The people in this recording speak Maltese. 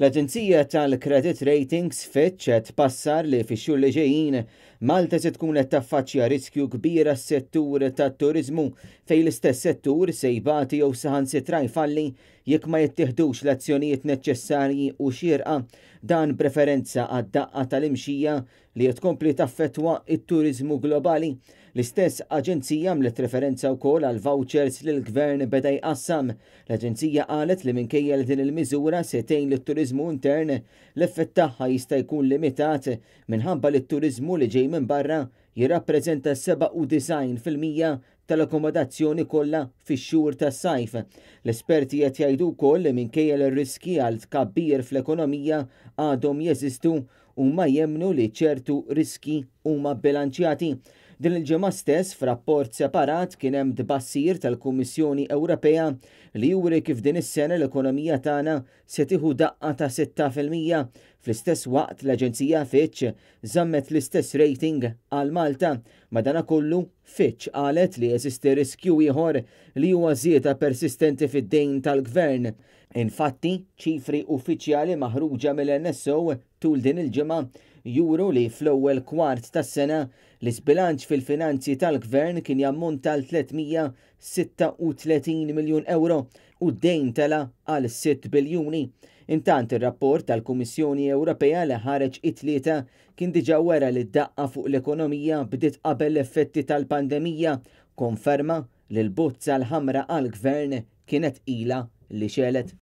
L-Aġenzija tal-Credit Ratings Fitch qed tbassar li fix-xhur li ġejjin Malta se tkun qed taffaċċja riskju kbir għas-settur tat-turiżmu fejn l-istess settur se jbagħti jew saħansitra jfalli jekk ma jittieħdux l-azzjonijiet neċessarji u xierqa dan preferenza għad-daqqa tal-imxija li qed tkompli taffettwa t-turiżmu globali. L-istess aġenzija mlet referenza wkoll għal vouchers li l-Gvern beda jqassam. L-Aġenzija qalet li minkejja li din il-miżura se tgħin lit-turiżmu intern l-effett tagħha jista' jkun limitat minħabba li t-turiżmu li ġej minn barra jirrappreżenta 97% tal-akkomodazzjoni kollha fix-xhur tas-sajf. L-esperti qed jgħidu wkoll li minkejja l-riski għal tkabbir fl-ekonomija għadhom jeżistu huma jemmnu li ċertu riski huma bbilanċjati. Din il-ġimgħa stess f'rapport separat kien hemm tbassir tal-Kummissjoni Ewropea li juri kif din is-sena l-ekonomija tagħna se tieħu daqqa ta' 6%. Fl-istess waqt l-Aġenzija Fitch żammet l-istess rating għal Malta. Madankollu Fitch qalet li jeżisti riskju ieħor li huwa żieda persistenti fid-dejn tal-Gvern. Infatti, ċifri uffiċjali maħruġa mill-NSO tul din il-ġimgħa juru li fl-ewwel kwart tas-sena l-isbilanċ fil-finanzi tal-Gvern kien jammonta għal 336 miljun euro u d-dejn tela għal 6 biljuni. Intant ir-rapport tal-Kummissjoni Ewropea li ħareġ it-tlieta kien diġà wera li d-daqqa fuq l-ekonomija bdiet qabel l-effetti tal-pandemija, konferma li l-bozza l-ħamra għall-Gvern kienet ilha li xelet.